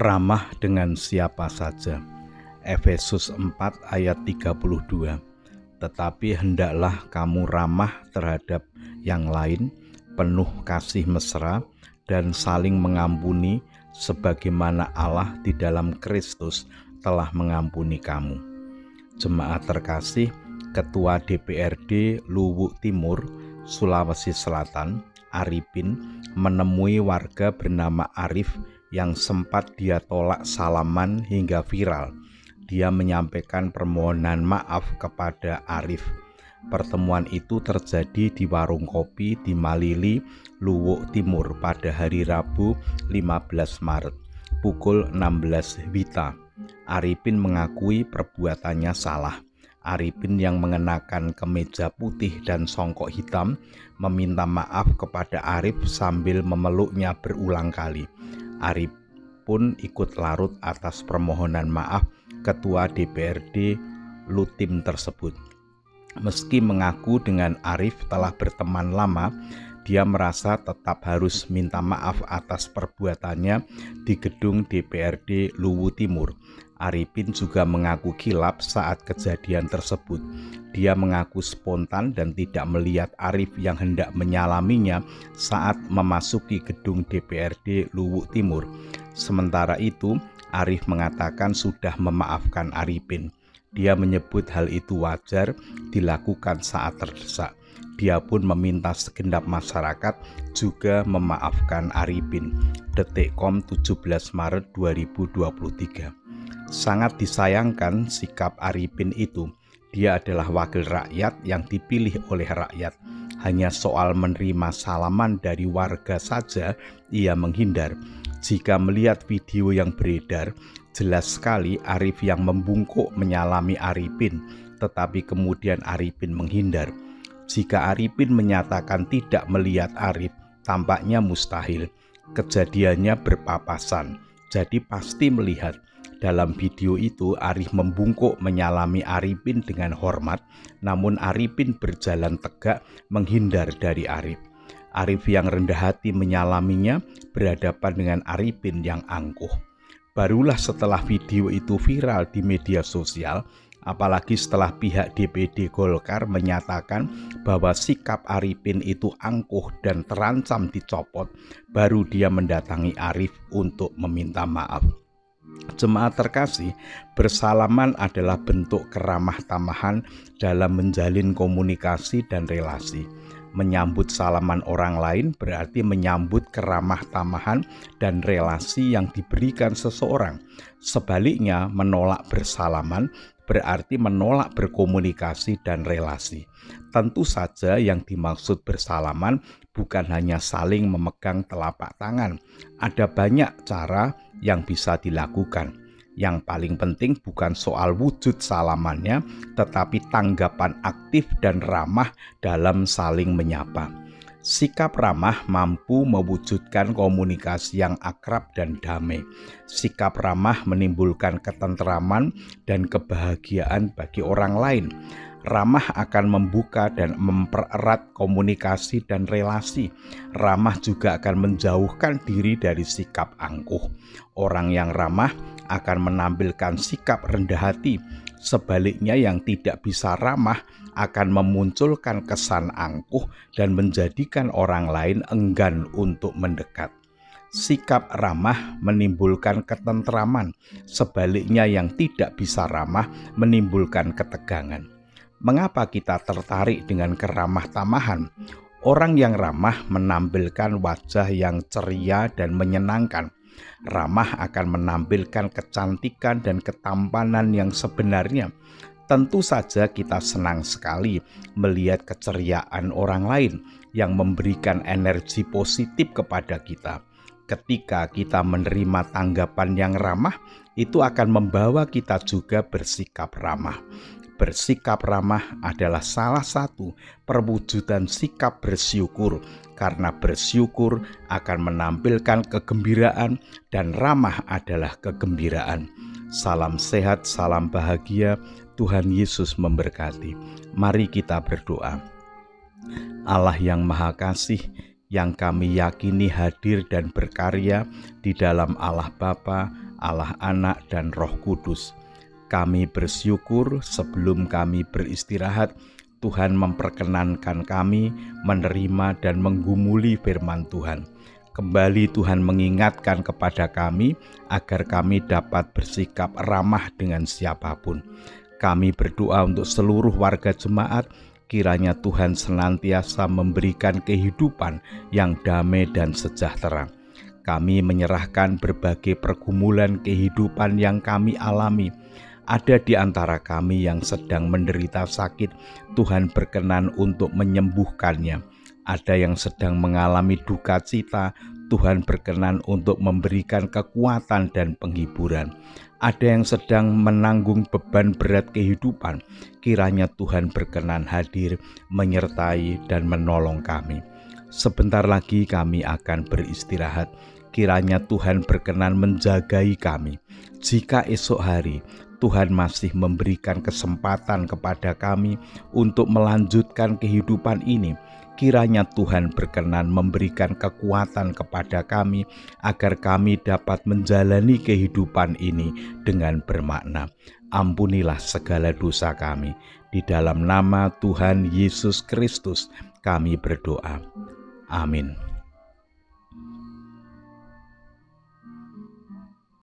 Ramah dengan siapa saja. Efesus 4 ayat 32. Tetapi hendaklah kamu ramah terhadap yang lain, penuh kasih mesra, dan saling mengampuni sebagaimana Allah di dalam Kristus telah mengampuni kamu. Jemaat terkasih, Ketua DPRD Luwu Timur, Sulawesi Selatan, Arifin, menemui warga bernama Arif yang sempat dia tolak salaman hingga viral. Dia menyampaikan permohonan maaf kepada Arif. Pertemuan itu terjadi di warung kopi di Malili, Luwu Timur pada hari Rabu 15 Maret, pukul 16 WITA. Arifin mengakui perbuatannya salah. Arifin yang mengenakan kemeja putih dan songkok hitam meminta maaf kepada Arif sambil memeluknya berulang kali. Arif pun ikut larut atas permohonan maaf Ketua DPRD Lutim tersebut. Meski mengaku dengan Arif telah berteman lama, dia merasa tetap harus minta maaf atas perbuatannya di gedung DPRD Luwu Timur. Arifin juga mengaku kilap saat kejadian tersebut. Dia mengaku spontan dan tidak melihat Arif yang hendak menyalaminya saat memasuki gedung DPRD Luwu Timur. Sementara itu, Arif mengatakan sudah memaafkan Arifin. Dia menyebut hal itu wajar dilakukan saat terdesak. Dia pun meminta segenap masyarakat juga memaafkan Arifin. Detikcom 17 Maret 2023. Sangat disayangkan sikap Arifin itu. Dia adalah wakil rakyat yang dipilih oleh rakyat. Hanya soal menerima salaman dari warga saja ia menghindar. Jika melihat video yang beredar, jelas sekali Arif yang membungkuk menyalami Arifin, tetapi kemudian Arifin menghindar. Jika Arifin menyatakan tidak melihat Arif, tampaknya mustahil. Kejadiannya berpapasan, jadi pasti melihat. Dalam video itu, Arif membungkuk menyalami Arifin dengan hormat, namun Arifin berjalan tegak menghindar dari Arif. Arif yang rendah hati menyalaminya berhadapan dengan Arifin yang angkuh. Barulah setelah video itu viral di media sosial, apalagi setelah pihak DPD Golkar menyatakan bahwa sikap Arifin itu angkuh dan terancam dicopot, baru dia mendatangi Arif untuk meminta maaf. Jemaat terkasih, bersalaman adalah bentuk keramah tamahan dalam menjalin komunikasi dan relasi. Menyambut salaman orang lain berarti menyambut keramah tamahan dan relasi yang diberikan seseorang. Sebaliknya, menolak bersalaman berarti menolak berkomunikasi dan relasi. Tentu saja yang dimaksud bersalaman bukan hanya saling memegang telapak tangan. Ada banyak cara yang bisa dilakukan. Yang paling penting bukan soal wujud salamannya, tetapi tanggapan aktif dan ramah dalam saling menyapa. Sikap ramah mampu mewujudkan komunikasi yang akrab dan damai. Sikap ramah menimbulkan ketentraman dan kebahagiaan bagi orang lain. Ramah akan membuka dan mempererat komunikasi dan relasi. Ramah juga akan menjauhkan diri dari sikap angkuh. Orang yang ramah akan menampilkan sikap rendah hati. Sebaliknya, yang tidak bisa ramah akan memunculkan kesan angkuh dan menjadikan orang lain enggan untuk mendekat. Sikap ramah menimbulkan ketentraman. Sebaliknya, yang tidak bisa ramah menimbulkan ketegangan. Mengapa kita tertarik dengan keramah tamahan? Orang yang ramah menampilkan wajah yang ceria dan menyenangkan. Ramah akan menampilkan kecantikan dan ketampanan yang sebenarnya. Tentu saja kita senang sekali melihat keceriaan orang lain yang memberikan energi positif kepada kita. Ketika kita menerima tanggapan yang ramah, itu akan membawa kita juga bersikap ramah. Bersikap ramah adalah salah satu perwujudan sikap bersyukur, karena bersyukur akan menampilkan kegembiraan dan ramah adalah kegembiraan. Salam sehat, salam bahagia, Tuhan Yesus memberkati. Mari kita berdoa. Allah yang Maha Kasih, yang kami yakini hadir dan berkarya di dalam Allah Bapa, Allah Anak dan Roh Kudus. Kami bersyukur sebelum kami beristirahat, Tuhan memperkenankan kami menerima dan menggumuli firman Tuhan. Kembali Tuhan mengingatkan kepada kami agar kami dapat bersikap ramah dengan siapapun. Kami berdoa untuk seluruh warga jemaat, kiranya Tuhan senantiasa memberikan kehidupan yang damai dan sejahtera. Kami menyerahkan berbagai pergumulan kehidupan yang kami alami. Ada di antara kami yang sedang menderita sakit, Tuhan berkenan untuk menyembuhkannya. Ada yang sedang mengalami duka cita, Tuhan berkenan untuk memberikan kekuatan dan penghiburan. Ada yang sedang menanggung beban berat kehidupan, kiranya Tuhan berkenan hadir, menyertai dan menolong kami. Sebentar lagi kami akan beristirahat. Kiranya Tuhan berkenan menjagai kami. Jika esok hari Tuhan masih memberikan kesempatan kepada kami untuk melanjutkan kehidupan ini, kiranya Tuhan berkenan memberikan kekuatan kepada kami agar kami dapat menjalani kehidupan ini dengan bermakna. Ampunilah segala dosa kami. Di dalam nama Tuhan Yesus Kristus kami berdoa. Amin.